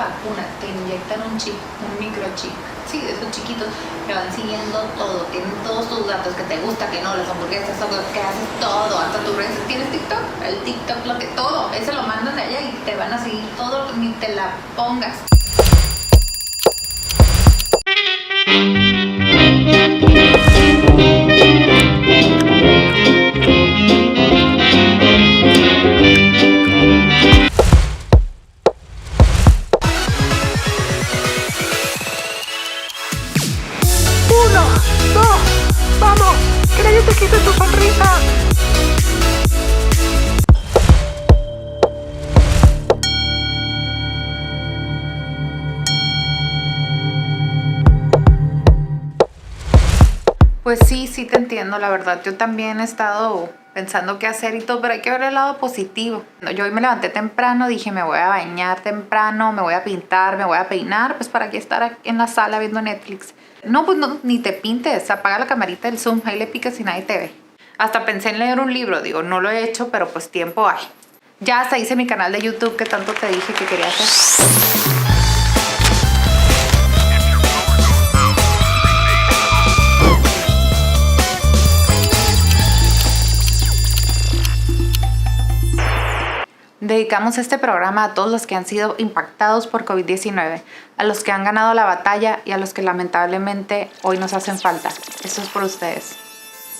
vacuna, te inyectan un chip, un microchip, sí, de esos chiquitos, te van siguiendo todo, tienen todos tus datos, que te gusta, que no, las hamburguesas, todo, que haces todo, hasta tus redes. ¿Tienes TikTok? El TikTok, lo que todo, ese lo mandan de allá y te van a seguir todo, ni te la pongas. ¡Quita tu sonrisa! Pues sí te entiendo, la verdad. Yo también he estado pensando qué hacer y todo, pero hay que ver el lado positivo. Yo hoy me levanté temprano, dije me voy a bañar temprano, me voy a pintar, me voy a peinar, pues para qué estar en la sala viendo Netflix. No, pues no, ni te pintes, apaga la camarita del Zoom, ahí le picas y nadie te ve. Hasta pensé en leer un libro, digo, no lo he hecho, pero pues tiempo hay. Ya hasta hice mi canal de YouTube que tanto te dije que quería hacer. Dedicamos este programa a todos los que han sido impactados por COVID-19, a los que han ganado la batalla y a los que lamentablemente hoy nos hacen falta. Esto es por ustedes.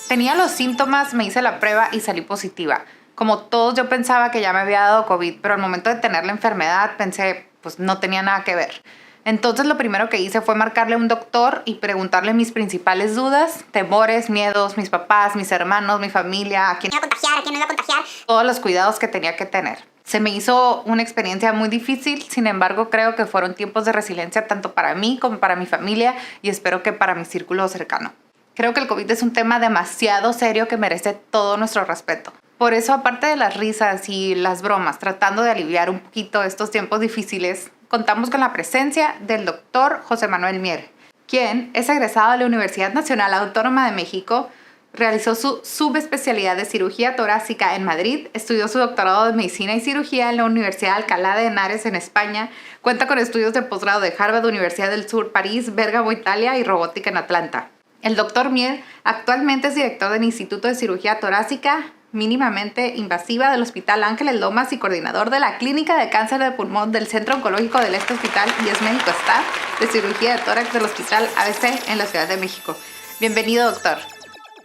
Tenía los síntomas, me hice la prueba y salí positiva. Como todos, yo pensaba que ya me había dado COVID, pero al momento de tener la enfermedad pensé, pues no tenía nada que ver. Entonces lo primero que hice fue marcarle a un doctor y preguntarle mis principales dudas, temores, miedos, mis papás, mis hermanos, mi familia, a quién iba a contagiar, a quién no iba a contagiar, todos los cuidados que tenía que tener. Se me hizo una experiencia muy difícil, sin embargo creo que fueron tiempos de resiliencia tanto para mí como para mi familia y espero que para mi círculo cercano. Creo que el COVID es un tema demasiado serio que merece todo nuestro respeto. Por eso, aparte de las risas y las bromas, tratando de aliviar un poquito estos tiempos difíciles, contamos con la presencia del doctor José Manuel Mier, quien es egresado de la Universidad Nacional Autónoma de México, realizó su subespecialidad de cirugía torácica en Madrid, estudió su doctorado de medicina y cirugía en la Universidad de Alcalá de Henares en España, cuenta con estudios de posgrado de Harvard, Universidad del Sur, París, Bérgamo, Italia y robótica en Atlanta. El doctor Mier actualmente es director del Instituto de Cirugía Torácica Mínimamente Invasiva del Hospital Ángeles Lomas y coordinador de la Clínica de Cáncer de Pulmón del Centro Oncológico del Este Hospital y es médico staff de cirugía de tórax del Hospital ABC en la Ciudad de México. Bienvenido, doctor.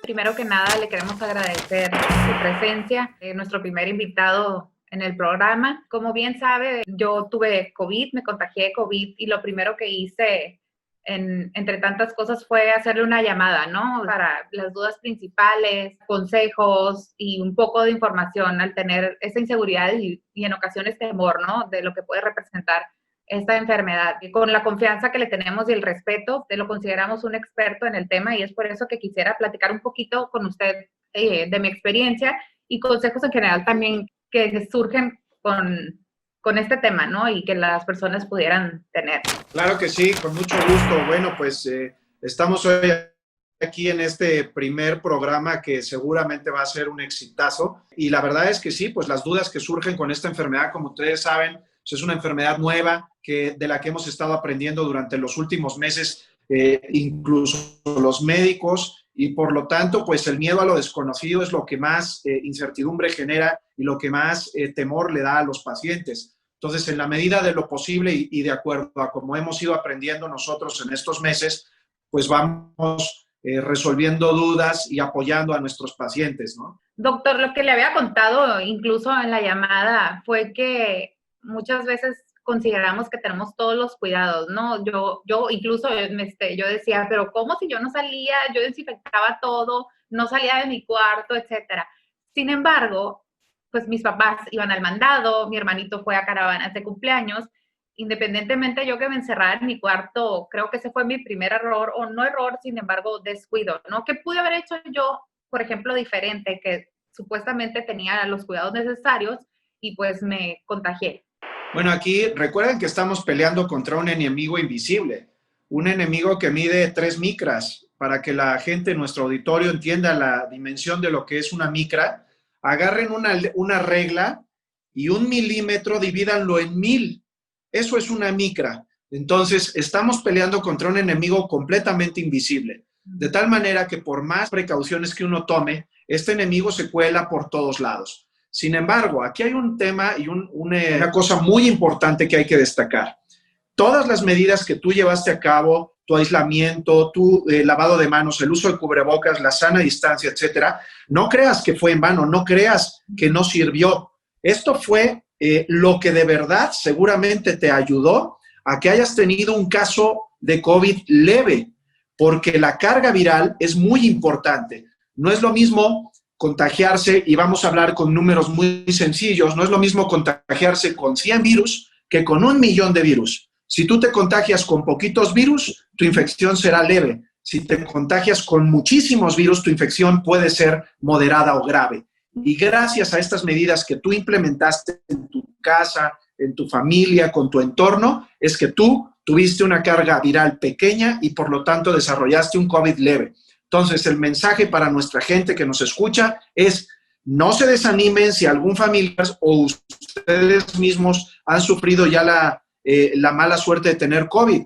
Primero que nada, le queremos agradecer su presencia, nuestro primer invitado en el programa. Como bien sabe, yo tuve COVID, me contagié de COVID y lo primero que hice entre tantas cosas fue hacerle una llamada, ¿no? Para las dudas principales, consejos y un poco de información al tener esa inseguridad y en ocasiones temor, ¿no? De lo que puede representar esta enfermedad. Y con la confianza que le tenemos y el respeto, te lo consideramos un experto en el tema y es por eso que quisiera platicar un poquito con usted de mi experiencia y consejos en general también que surgen con este tema, ¿no? Y que las personas pudieran tener. Claro que sí, con mucho gusto. Bueno, pues estamos hoy aquí en este primer programa que seguramente va a ser un exitazo. Y la verdad es que sí, pues las dudas que surgen con esta enfermedad, como ustedes saben, pues es una enfermedad nueva de la que hemos estado aprendiendo durante los últimos meses, incluso los médicos, y por lo tanto, pues el miedo a lo desconocido es lo que más incertidumbre genera y lo que más temor le da a los pacientes. Entonces, en la medida de lo posible y de acuerdo a cómo hemos ido aprendiendo nosotros en estos meses, pues vamos resolviendo dudas y apoyando a nuestros pacientes, ¿no? Doctor, lo que le había contado incluso en la llamada fue que muchas veces consideramos que tenemos todos los cuidados, ¿no? Yo incluso yo decía, pero ¿cómo si yo no salía? Yo desinfectaba todo, no salía de mi cuarto, etcétera. Sin embargo, pues mis papás iban al mandado, mi hermanito fue a caravanas de cumpleaños, independientemente yo que me encerrara en mi cuarto, creo que ese fue mi primer error, o no error, sin embargo, descuido, ¿no? ¿Qué pude haber hecho yo, por ejemplo, diferente, que supuestamente tenía los cuidados necesarios y pues me contagié? Bueno, aquí recuerden que estamos peleando contra un enemigo invisible, un enemigo que mide 3 micras. Para que la gente en nuestro auditorio entienda la dimensión de lo que es una micra, agarren una regla y 1 milímetro divídanlo en 1000. Eso es una micra. Entonces, estamos peleando contra un enemigo completamente invisible. De tal manera que por más precauciones que uno tome, este enemigo se cuela por todos lados. Sin embargo, aquí hay un tema y una cosa muy importante que hay que destacar. Todas las medidas que tú llevaste a cabo, tu aislamiento, tu lavado de manos, el uso de cubrebocas, la sana distancia, etcétera, no creas que fue en vano, no creas que no sirvió. Esto fue lo que de verdad seguramente te ayudó a que hayas tenido un caso de COVID leve, porque la carga viral es muy importante. No es lo mismo contagiarse, y vamos a hablar con números muy sencillos, no es lo mismo contagiarse con 100 virus que con 1.000.000 de virus. Si tú te contagias con poquitos virus, tu infección será leve. Si te contagias con muchísimos virus, tu infección puede ser moderada o grave. Y gracias a estas medidas que tú implementaste en tu casa, en tu familia, con tu entorno, es que tú tuviste una carga viral pequeña y por lo tanto desarrollaste un COVID leve. Entonces, el mensaje para nuestra gente que nos escucha es: no se desanimen si algún familiar o ustedes mismos han sufrido ya la mala suerte de tener COVID.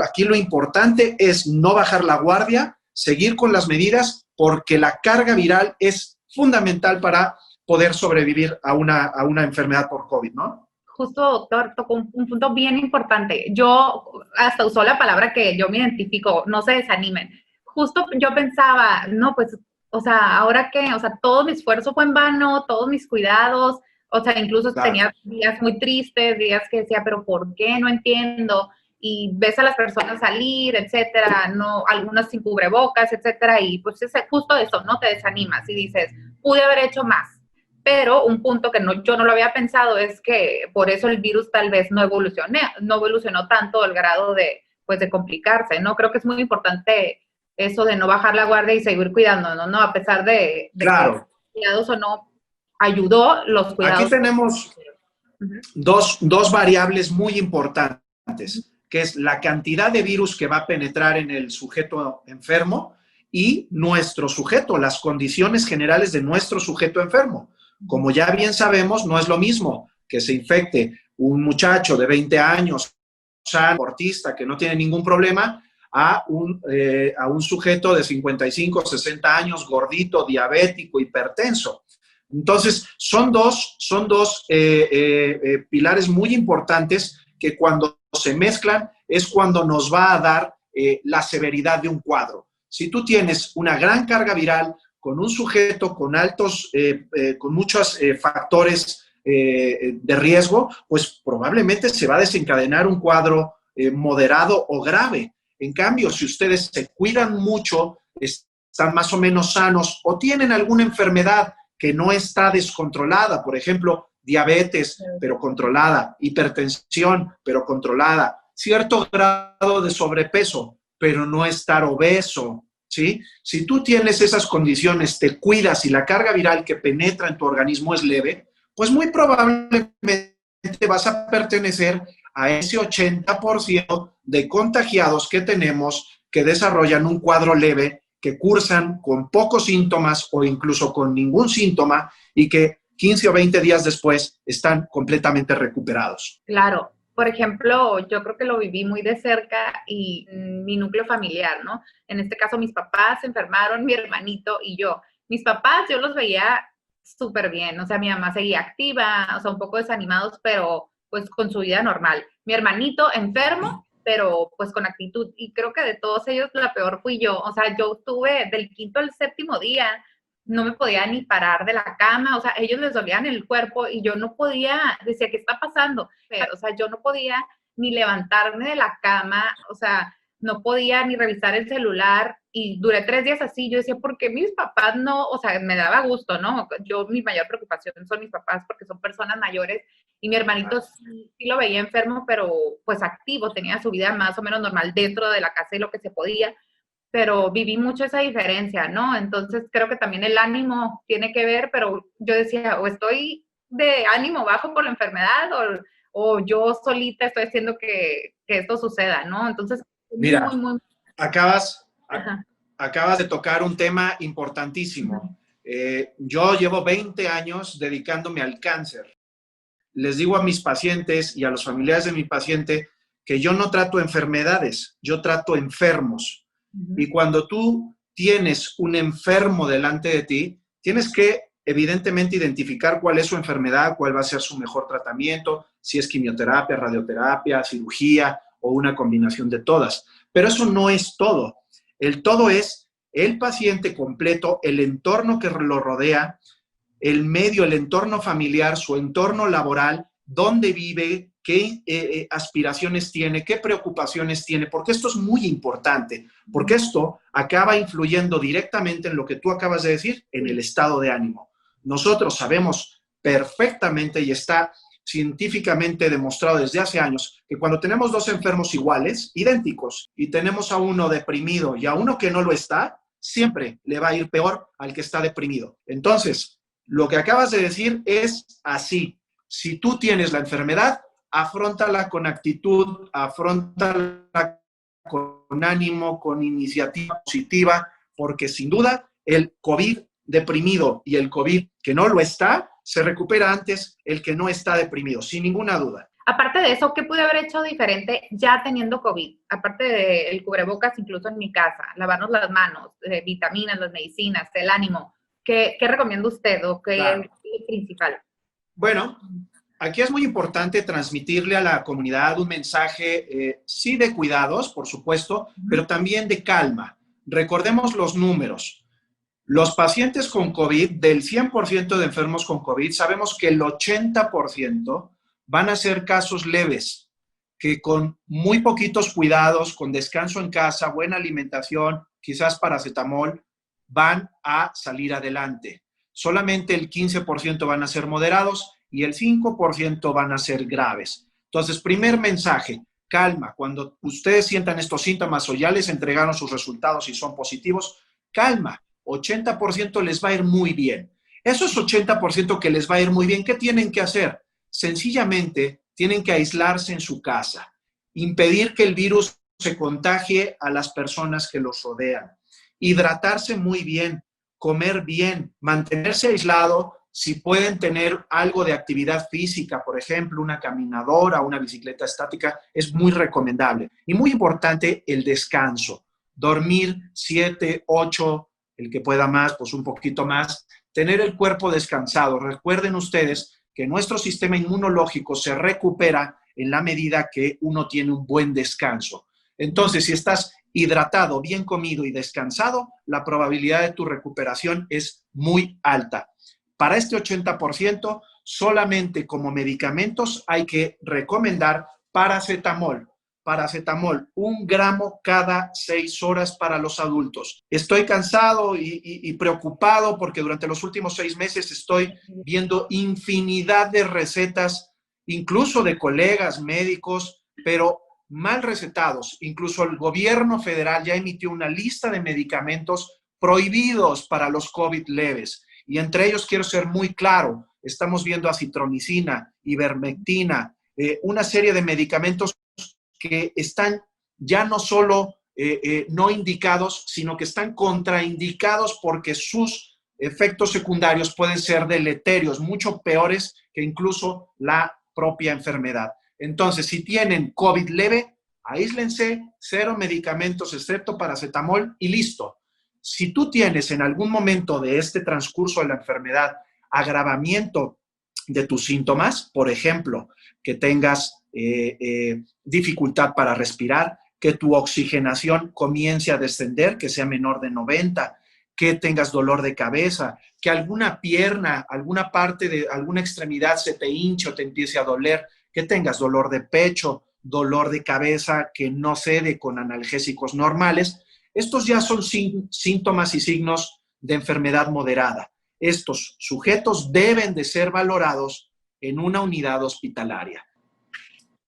Aquí lo importante es no bajar la guardia, seguir con las medidas, porque la carga viral es fundamental para poder sobrevivir a una enfermedad por COVID, ¿no? Justo, doctor, tocó un punto bien importante. Yo hasta usó la palabra que yo me identifico, no se desanimen. Justo yo pensaba, no, pues, o sea, ¿ahora qué? O sea, todo mi esfuerzo fue en vano, todos mis cuidados, o sea, incluso Claro. tenía días muy tristes, días que decía, pero ¿por qué? No entiendo. Y ves a las personas salir, etcétera, no, algunas sin cubrebocas, etcétera, y pues es justo eso, ¿no? Te desanimas y dices, pude haber hecho más. Pero un punto que yo no lo había pensado es que por eso el virus tal vez no evolucionó tanto al grado de, pues, de complicarse, ¿no? Creo que es muy importante eso de no bajar la guardia y seguir cuidándonos, ¿no? A pesar de Claro. que cuidados o no, ayudó los cuidados. Aquí tenemos dos variables muy importantes, que es la cantidad de virus que va a penetrar en el sujeto enfermo y nuestro sujeto, las condiciones generales de nuestro sujeto enfermo. Como ya bien sabemos, no es lo mismo que se infecte un muchacho de 20 años, sano, deportista, que no tiene ningún problema, a un sujeto de 55, 60 años, gordito, diabético, hipertenso. Entonces, son dos pilares muy importantes que cuando se mezclan es cuando nos va a dar la severidad de un cuadro. Si tú tienes una gran carga viral con un sujeto con con muchos factores de riesgo, pues probablemente se va a desencadenar un cuadro moderado o grave. En cambio, si ustedes se cuidan mucho, están más o menos sanos o tienen alguna enfermedad que no está descontrolada, por ejemplo, diabetes, pero controlada, hipertensión, pero controlada, cierto grado de sobrepeso, pero no estar obeso, ¿sí? Si tú tienes esas condiciones, te cuidas y la carga viral que penetra en tu organismo es leve, pues muy probablemente vas a pertenecer a ese 80% de contagiados que tenemos que desarrollan un cuadro leve, que cursan con pocos síntomas o incluso con ningún síntoma y que 15 o 20 días después están completamente recuperados. Claro. Por ejemplo, yo creo que lo viví muy de cerca y mi núcleo familiar, ¿no? En este caso, mis papás se enfermaron, mi hermanito y yo. Mis papás, yo los veía súper bien, o sea, mi mamá seguía activa, o sea, un poco desanimados, pero pues con su vida normal. Mi hermanito enfermo, pero pues con actitud. Y creo que de todos ellos la peor fui yo. O sea, yo estuve del quinto al séptimo día, no me podía ni parar de la cama, o sea, ellos les dolían el cuerpo y yo no podía, decía, ¿qué está pasando? O sea, yo no podía ni levantarme de la cama, o sea, no podía ni revisar el celular y duré 3 días así. Yo decía, ¿por qué mis papás no? O sea, me daba gusto, ¿no? Yo, mi mayor preocupación son mis papás porque son personas mayores y mi hermanito sí lo veía enfermo, pero pues activo, tenía su vida más o menos normal dentro de la casa y lo que se podía, pero viví mucho esa diferencia, ¿no? Entonces creo que también el ánimo tiene que ver, pero yo decía, o estoy de ánimo bajo por la enfermedad o yo solita estoy haciendo que esto suceda, ¿no? Entonces, mira, muy... acabas Ajá. de tocar un tema importantísimo. Yo llevo 20 años dedicándome al cáncer les digo a mis pacientes y a los familiares de mi paciente que yo no trato enfermedades, yo trato enfermos. Y cuando tú tienes un enfermo delante de ti, tienes que evidentemente identificar cuál es su enfermedad, cuál va a ser su mejor tratamiento, si es quimioterapia, radioterapia, cirugía o una combinación de todas. Pero eso no es todo. El todo es el paciente completo, el entorno que lo rodea, el medio, el entorno familiar, su entorno laboral, dónde vive, qué aspiraciones tiene, qué preocupaciones tiene, porque esto es muy importante, porque esto acaba influyendo directamente en lo que tú acabas de decir, en el estado de ánimo. Nosotros sabemos perfectamente y está científicamente demostrado desde hace años que cuando tenemos dos enfermos iguales, idénticos, y tenemos a uno deprimido y a uno que no lo está, siempre le va a ir peor al que está deprimido. Entonces, lo que acabas de decir es así. Si tú tienes la enfermedad, afróntala con actitud, afróntala con ánimo, con iniciativa positiva, porque sin duda el COVID deprimido y el COVID que no lo está, se recupera antes el que no está deprimido, sin ninguna duda. Aparte de eso, ¿qué pude haber hecho diferente ya teniendo COVID? Aparte del cubrebocas, incluso en mi casa, lavarnos las manos, vitaminas, las medicinas, el ánimo. ¿Qué recomienda usted o qué es lo principal? Bueno, aquí es muy importante transmitirle a la comunidad un mensaje, sí de cuidados, por supuesto, pero también de calma. Recordemos los números. Los pacientes con COVID, del 100% de enfermos con COVID, sabemos que el 80% van a ser casos leves, que con muy poquitos cuidados, con descanso en casa, buena alimentación, quizás paracetamol, van a salir adelante. Solamente el 15% van a ser moderados y el 5% van a ser graves. Entonces, primer mensaje, calma. Cuando ustedes sientan estos síntomas o ya les entregaron sus resultados y son positivos, calma. 80% les va a ir muy bien. Esos 80% que les va a ir muy bien, ¿qué tienen que hacer? Sencillamente, tienen que aislarse en su casa, impedir que el virus se contagie a las personas que los rodean, hidratarse muy bien, comer bien, mantenerse aislado. Si pueden tener algo de actividad física, por ejemplo, una caminadora, una bicicleta estática, es muy recomendable. Y muy importante, el descanso. Dormir 7, 8, el que pueda más, pues un poquito más. Tener el cuerpo descansado. Recuerden ustedes que nuestro sistema inmunológico se recupera en la medida que uno tiene un buen descanso. Entonces, si estás hidratado, bien comido y descansado, la probabilidad de tu recuperación es muy alta. Para este 80%, solamente como medicamentos hay que recomendar paracetamol. Paracetamol, 1 gramo cada 6 horas para los adultos. Estoy cansado y preocupado porque durante los últimos 6 meses estoy viendo infinidad de recetas, incluso de colegas médicos, pero mal recetados. Incluso el gobierno federal ya emitió una lista de medicamentos prohibidos para los COVID leves. Y entre ellos quiero ser muy claro, estamos viendo acitromicina, ivermectina, una serie de medicamentos que están ya no solo no indicados, sino que están contraindicados porque sus efectos secundarios pueden ser deleterios, mucho peores que incluso la propia enfermedad. Entonces, si tienen COVID leve, aíslense, 0 medicamentos excepto paracetamol y listo. Si tú tienes en algún momento de este transcurso de la enfermedad agravamiento de tus síntomas, por ejemplo, que tengas dificultad para respirar, que tu oxigenación comience a descender, que sea menor de 90, que tengas dolor de cabeza, que alguna pierna, alguna parte de alguna extremidad se te hinche o te empiece a doler, que tengas dolor de pecho, dolor de cabeza que no cede con analgésicos normales. Estos ya son síntomas y signos de enfermedad moderada. Estos sujetos deben de ser valorados en una unidad hospitalaria.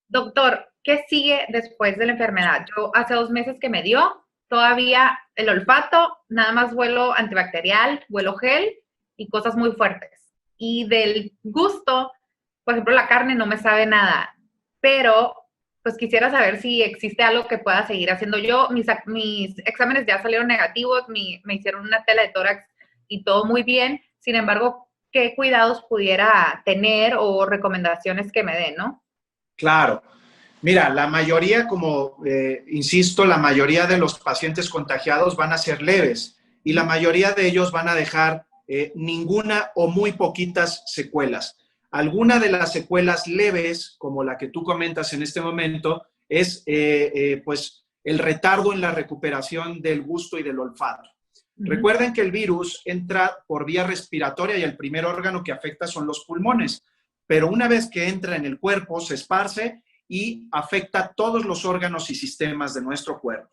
Doctor, ¿qué sigue después de la enfermedad? Yo hace 2 meses que me dio, todavía el olfato, nada más huelo antibacterial, huelo gel y cosas muy fuertes. Y del gusto, por ejemplo, la carne no me sabe nada, pero pues quisiera saber si existe algo que pueda seguir haciendo yo. Mis exámenes ya salieron negativos, me hicieron una tela de tórax y todo muy bien. Sin embargo, qué cuidados pudiera tener o recomendaciones que me den, ¿no? Claro. Mira, la mayoría, como insisto, la mayoría de los pacientes contagiados van a ser leves y la mayoría de ellos van a dejar ninguna o muy poquitas secuelas. Alguna de las secuelas leves, como la que tú comentas en este momento, es pues el retardo en la recuperación del gusto y del olfato. Recuerden que el virus entra por vía respiratoria y el primer órgano que afecta son los pulmones, pero una vez que entra en el cuerpo se esparce y afecta todos los órganos y sistemas de nuestro cuerpo.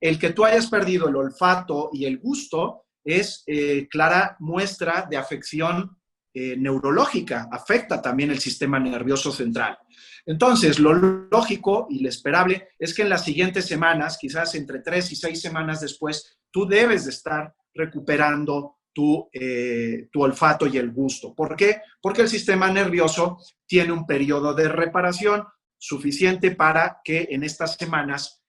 El que tú hayas perdido el olfato y el gusto es clara muestra de afección neurológica, afecta también el sistema nervioso central. Entonces, lo lógico y lo esperable es que en las siguientes semanas, quizás entre 3 y 6 semanas después, tú debes de estar recuperando tu olfato y el gusto. ¿Por qué? Porque el sistema nervioso tiene un periodo de reparación suficiente para que en estas semanas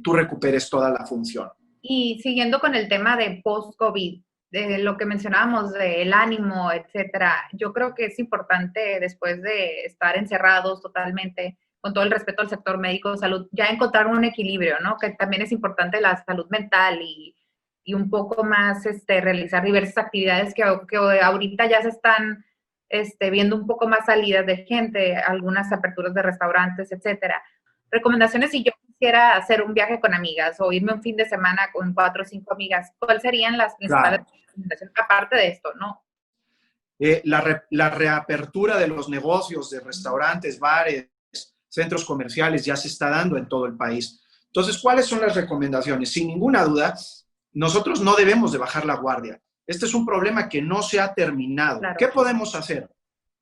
tú recuperes toda la función. Y siguiendo con el tema de post-COVID, de lo que mencionábamos del ánimo, etcétera, yo creo que es importante después de estar encerrados totalmente, con todo el respeto al sector médico de salud, ya encontrar un equilibrio, ¿no? Que también es importante la salud mental y un poco más realizar diversas actividades que ahorita ya se están viendo un poco más salidas de gente, algunas aperturas de restaurantes, etcétera. Recomendaciones si yo quisiera hacer un viaje con amigas o irme un fin de semana con 4 o 5 amigas, ¿cuáles serían las principales recomendaciones? Aparte de esto, ¿no? La reapertura de los negocios, de restaurantes, bares, centros comerciales ya se está dando en todo el país. Entonces, ¿cuáles son las recomendaciones? Sin ninguna duda, nosotros no debemos de bajar la guardia. Este es un problema que no se ha terminado. Claro. ¿Qué podemos hacer?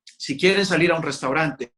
Si quieren salir a un restaurante,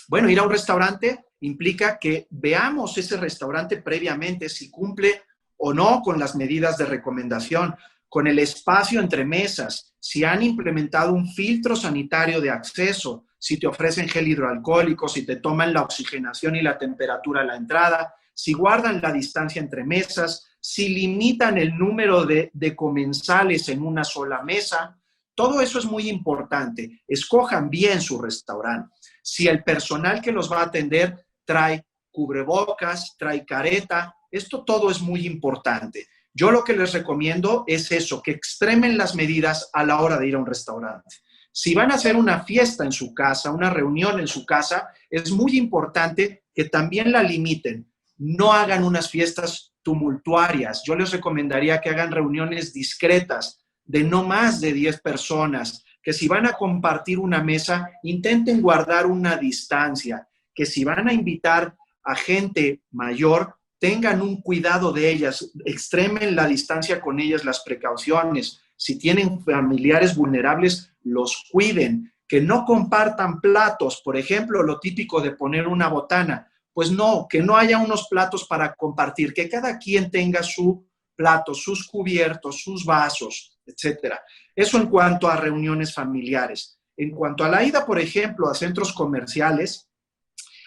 bueno, ir a un restaurante implica que veamos ese restaurante previamente si cumple o no con las medidas de recomendación, con el espacio entre mesas, si han implementado un filtro sanitario de acceso, si te ofrecen gel hidroalcohólico, si te toman la oxigenación y la temperatura a la entrada, si guardan la distancia entre mesas, si limitan el número de comensales en una sola mesa. Todo eso es muy importante. Escojan bien su restaurante. Si el personal que los va a atender trae cubrebocas, trae careta, esto todo es muy importante. Yo lo que les recomiendo es eso, que extremen las medidas a la hora de ir a un restaurante. Si van a hacer una fiesta en su casa, una reunión en su casa, es muy importante que también la limiten. No hagan unas fiestas tumultuarias. Yo les recomendaría que hagan reuniones discretas de no más de 10 personas, que si van a compartir una mesa, intenten guardar una distancia, que si van a invitar a gente mayor, tengan un cuidado de ellas, extremen la distancia con ellas, las precauciones. Si tienen familiares vulnerables, los cuiden, que no compartan platos, por ejemplo, lo típico de poner una botana. Pues no, que no haya unos platos para compartir, que cada quien tenga su plato, sus cubiertos, sus vasos, etcétera. Eso en cuanto a reuniones familiares. En cuanto a la ida, por ejemplo, a centros comerciales,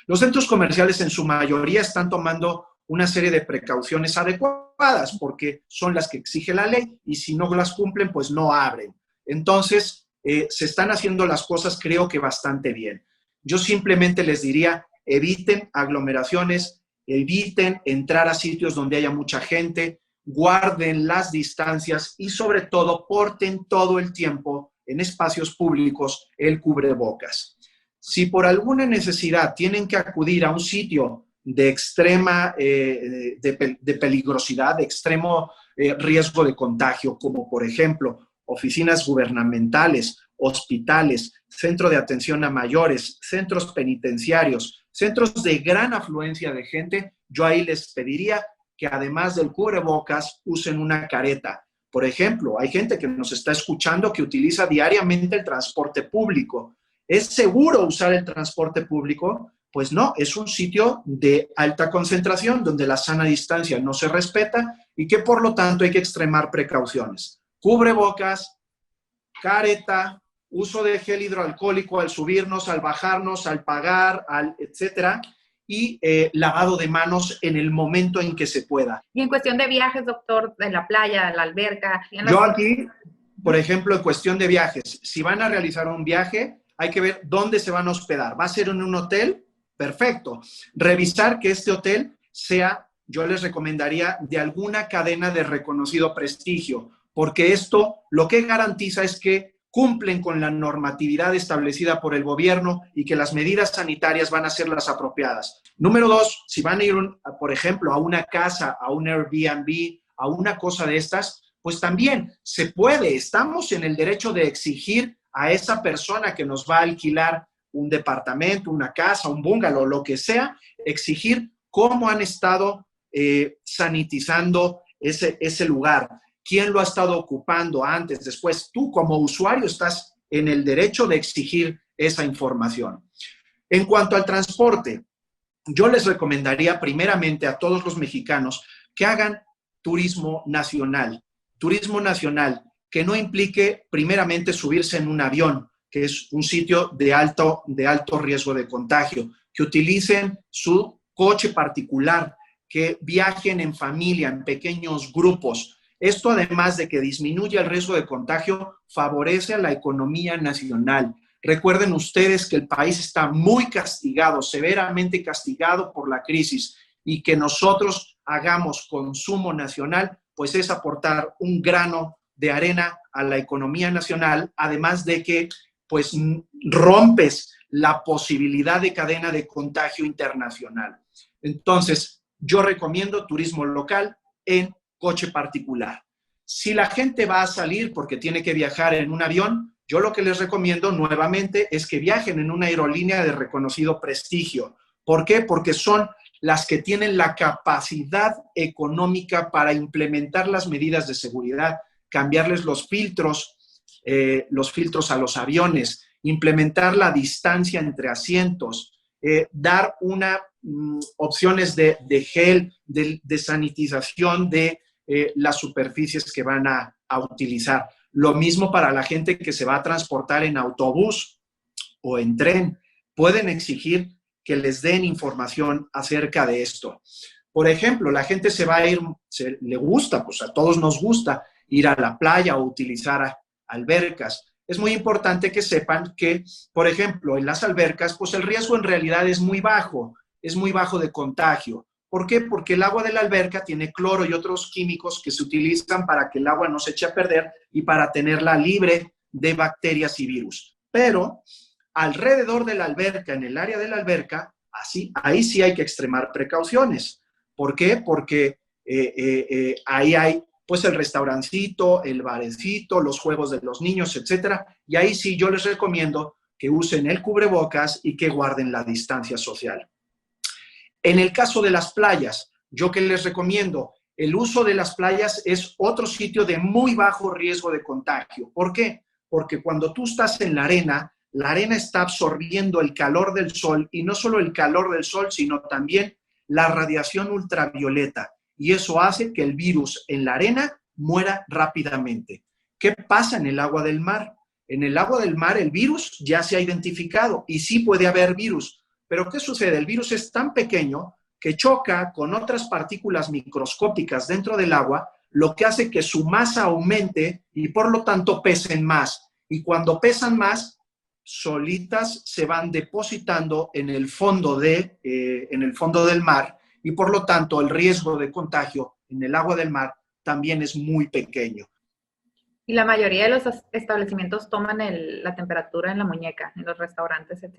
los centros comerciales en su mayoría están tomando una serie de precauciones adecuadas porque son las que exige la ley y si no las cumplen, pues no abren. Entonces, se están haciendo las cosas creo que bastante bien. Yo simplemente les diría, eviten aglomeraciones, eviten entrar a sitios donde haya mucha gente, guarden las distancias y sobre todo porten todo el tiempo en espacios públicos el cubrebocas. Si por alguna necesidad tienen que acudir a un sitio de extrema de peligrosidad, de extremo riesgo de contagio, como por ejemplo oficinas gubernamentales, hospitales, centro de atención a mayores, centros penitenciarios, centros de gran afluencia de gente, yo ahí les pediría que además del cubrebocas usen una careta. Por ejemplo, hay gente que nos está escuchando que utiliza diariamente el transporte público. ¿Es seguro usar el transporte público? Pues no, es un sitio de alta concentración donde la sana distancia no se respeta y que por lo tanto hay que extremar precauciones. Cubrebocas, careta, uso de gel hidroalcohólico al subirnos, al bajarnos, al pagar, etcétera, y lavado de manos en el momento en que se pueda. Y en cuestión de viajes, doctor, de la playa, de la alberca. Por ejemplo, en cuestión de viajes, si van a realizar un viaje, hay que ver dónde se van a hospedar. ¿Va a ser en un hotel? Perfecto. Revisar que este hotel sea, yo les recomendaría, de alguna cadena de reconocido prestigio, porque esto lo que garantiza es que cumplen con la normatividad establecida por el gobierno y que las medidas sanitarias van a ser las apropiadas. Número 2, si van a ir, por ejemplo, a una casa, a un Airbnb, a una cosa de estas, pues también se puede, estamos en el derecho de exigir a esa persona que nos va a alquilar un departamento, una casa, un bungalow, lo que sea, exigir cómo han estado sanitizando ese lugar, quién lo ha estado ocupando antes, después. Tú como usuario estás en el derecho de exigir esa información. En cuanto al transporte, yo les recomendaría primeramente a todos los mexicanos que hagan turismo nacional que no implique primeramente subirse en un avión, que es un sitio de alto riesgo de contagio, que utilicen su coche particular, que viajen en familia, en pequeños grupos. Esto, además de que disminuye el riesgo de contagio, favorece a la economía nacional. Recuerden ustedes que el país está muy castigado, severamente castigado por la crisis, y que nosotros hagamos consumo nacional, pues es aportar un grano de arena a la economía nacional, además de que pues rompes la posibilidad de cadena de contagio internacional. Entonces, yo recomiendo turismo local en coche particular. Si la gente va a salir porque tiene que viajar en un avión, yo lo que les recomiendo nuevamente es que viajen en una aerolínea de reconocido prestigio. ¿Por qué? Porque son las que tienen la capacidad económica para implementar las medidas de seguridad, cambiarles los filtros a los aviones, implementar la distancia entre asientos, dar opciones de gel, de sanitización de las superficies que van a utilizar. Lo mismo para la gente que se va a transportar en autobús o en tren. Pueden exigir que les den información acerca de esto. Por ejemplo, la gente se va a ir, le gusta, pues a todos nos gusta ir a la playa o utilizar albercas. Es muy importante que sepan que, por ejemplo, en las albercas, pues el riesgo en realidad es muy bajo de contagio. ¿Por qué? Porque el agua de la alberca tiene cloro y otros químicos que se utilizan para que el agua no se eche a perder y para tenerla libre de bacterias y virus. Pero alrededor de la alberca, en el área de la alberca, ahí sí hay que extremar precauciones. ¿Por qué? Porque ahí hay pues el restaurancito, el barecito, los juegos de los niños, etcétera. Y ahí sí yo les recomiendo que usen el cubrebocas y que guarden la distancia social. En el caso de las playas, ¿yo qué les recomiendo? El uso de las playas es otro sitio de muy bajo riesgo de contagio. ¿Por qué? Porque cuando tú estás en la arena está absorbiendo el calor del sol, y no solo el calor del sol, sino también la radiación ultravioleta. Y eso hace que el virus en la arena muera rápidamente. ¿Qué pasa en el agua del mar? En el agua del mar el virus ya se ha identificado y sí puede haber virus. Pero ¿qué sucede? El virus es tan pequeño que choca con otras partículas microscópicas dentro del agua, lo que hace que su masa aumente y por lo tanto pesen más. Y cuando pesan más, solitas se van depositando en el fondo del mar, y por lo tanto el riesgo de contagio en el agua del mar también es muy pequeño. Y la mayoría de los establecimientos toman la temperatura en la muñeca, en los restaurantes, etc.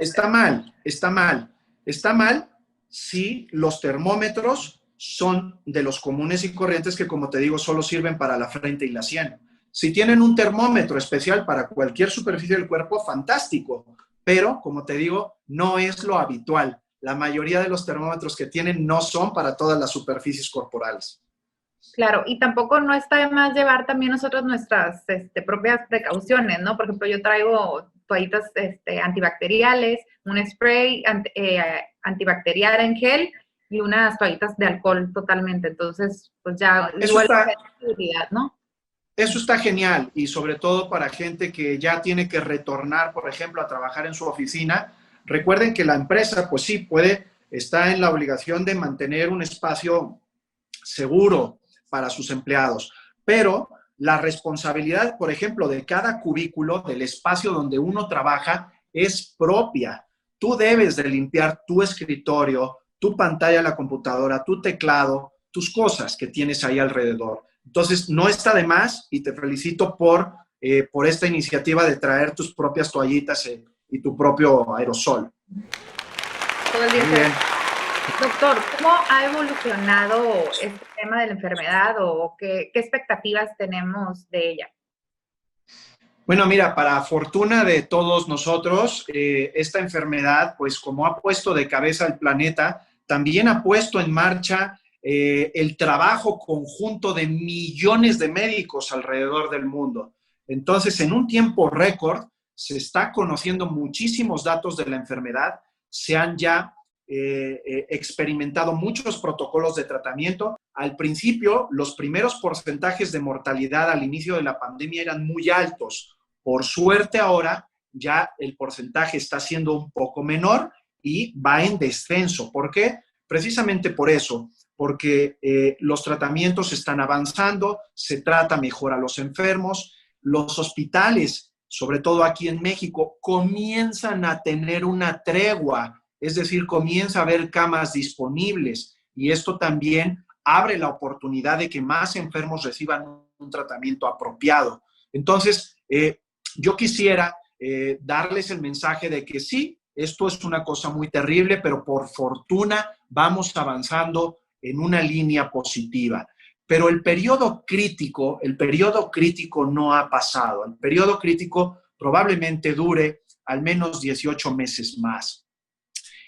Está mal si los termómetros son de los comunes y corrientes que, como te digo, solo sirven para la frente y la sien. Si tienen un termómetro especial para cualquier superficie del cuerpo, fantástico, pero, como te digo, no es lo habitual. La mayoría de los termómetros que tienen no son para todas las superficies corporales. Claro, y tampoco no está de más llevar también nosotros nuestras propias precauciones, ¿no? Por ejemplo, yo traigo toallitas antibacteriales, un spray antibacterial en gel y unas toallitas de alcohol totalmente. Entonces, pues ya igual seguridad, ¿no? Eso está genial, y sobre todo para gente que ya tiene que retornar, por ejemplo, a trabajar en su oficina. Recuerden que la empresa, pues sí, está en la obligación de mantener un espacio seguro para sus empleados, pero la responsabilidad, por ejemplo, de cada cubículo, del espacio donde uno trabaja, es propia. Tú debes de limpiar tu escritorio, tu pantalla de la computadora, tu teclado, tus cosas que tienes ahí alrededor. Entonces, no está de más y te felicito por esta iniciativa de traer tus propias toallitas y tu propio aerosol. Todo el día. Muy bien. Doctor, ¿cómo ha evolucionado este tema de la enfermedad o qué expectativas tenemos de ella? Bueno, mira, para fortuna de todos nosotros, esta enfermedad, pues como ha puesto de cabeza al planeta, también ha puesto en marcha el trabajo conjunto de millones de médicos alrededor del mundo. Entonces, en un tiempo récord, se está conociendo muchísimos datos de la enfermedad, se han ya experimentado muchos protocolos de tratamiento. Al principio, los primeros porcentajes de mortalidad al inicio de la pandemia eran muy altos. Por suerte, ahora ya el porcentaje está siendo un poco menor y va en descenso. ¿Por qué? Precisamente por eso, porque los tratamientos están avanzando, se trata mejor a los enfermos, los hospitales, sobre todo aquí en México, comienzan a tener una tregua. Es decir, comienza a haber camas disponibles y esto también abre la oportunidad de que más enfermos reciban un tratamiento apropiado. Entonces, yo quisiera darles el mensaje de que sí, esto es una cosa muy terrible, pero por fortuna vamos avanzando en una línea positiva. Pero el periodo crítico no ha pasado. El periodo crítico probablemente dure al menos 18 meses más.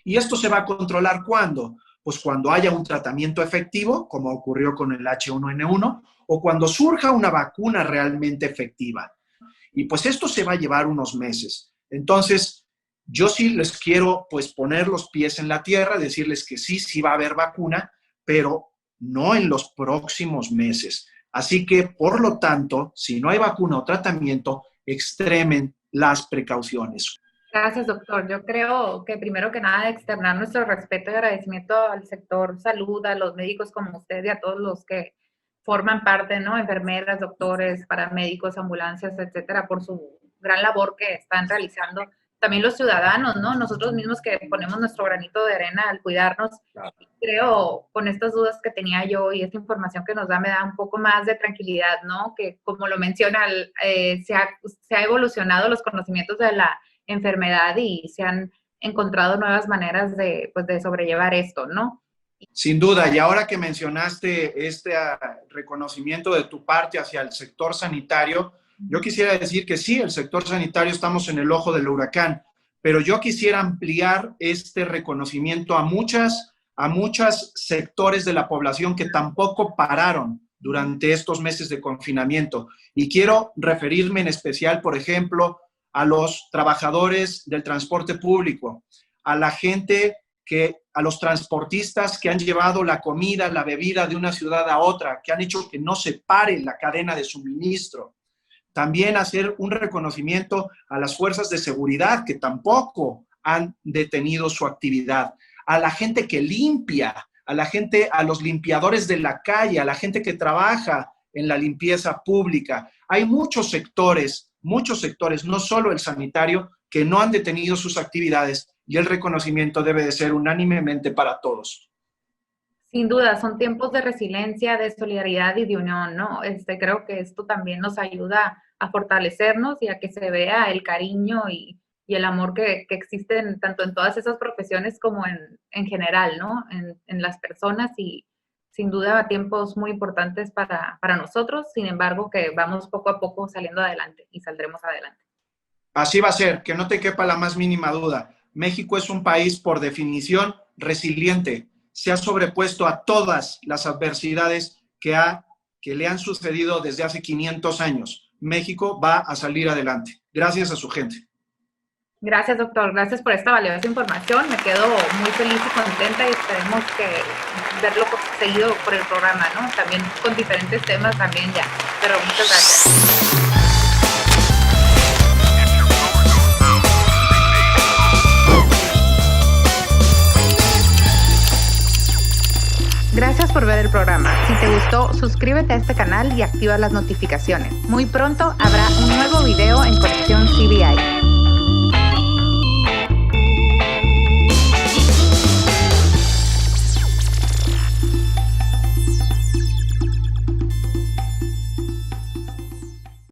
¿Y esto se va a controlar cuándo? Pues cuando haya un tratamiento efectivo, como ocurrió con el H1N1, o cuando surja una vacuna realmente efectiva. Y pues esto se va a llevar unos meses. Entonces, yo sí les quiero pues poner los pies en la tierra, decirles que sí va a haber vacuna, pero no en los próximos meses. Así que, por lo tanto, si no hay vacuna o tratamiento, extremen las precauciones. Gracias, doctor. Yo creo que primero que nada externar nuestro respeto y agradecimiento al sector salud, a los médicos como usted y a todos los que forman parte, ¿no? Enfermeras, doctores, paramédicos, ambulancias, etcétera, por su gran labor que están realizando. También los ciudadanos, ¿no? Nosotros mismos que ponemos nuestro granito de arena al cuidarnos. Creo, con estas dudas que tenía yo y esta información que nos da, me da un poco más de tranquilidad, ¿no? Que, como lo menciona, se ha evolucionado los conocimientos de la enfermedad y se han encontrado nuevas maneras de sobrellevar esto, ¿no? Sin duda, y ahora que mencionaste este reconocimiento de tu parte hacia el sector sanitario, yo quisiera decir que sí, el sector sanitario estamos en el ojo del huracán, pero yo quisiera ampliar este reconocimiento a muchos sectores de la población que tampoco pararon durante estos meses de confinamiento. Y quiero referirme en especial, por ejemplo, a los trabajadores del transporte público, a la gente a los transportistas que han llevado la comida, la bebida de una ciudad a otra, que han hecho que no se pare la cadena de suministro. También hacer un reconocimiento a las fuerzas de seguridad que tampoco han detenido su actividad, a la gente que limpia, a los limpiadores de la calle, a la gente que trabaja en la limpieza pública. Hay muchos sectores, no solo el sanitario, que no han detenido sus actividades y el reconocimiento debe de ser unánimemente para todos. Sin duda, son tiempos de resiliencia, de solidaridad y de unión, ¿no? Creo que esto también nos ayuda a fortalecernos y a que se vea el cariño y el amor que existen tanto en todas esas profesiones como en general, ¿no? En las personas y sin duda tiempos muy importantes para nosotros, sin embargo que vamos poco a poco saliendo adelante y saldremos adelante. Así va a ser, que no te quepa la más mínima duda. México es un país por definición resiliente. Se ha sobrepuesto a todas las adversidades que le han sucedido desde hace 500 años. México va a salir adelante, gracias a su gente. Gracias, doctor. Gracias por esta valiosa información. Me quedo muy feliz y contenta y esperemos verlo seguido por el programa, ¿no? También con diferentes temas también ya. Pero muchas gracias. Gracias Gracias por ver el programa. Si te gustó, suscríbete a este canal y activa las notificaciones. Muy pronto habrá un nuevo video en Conexión CBI.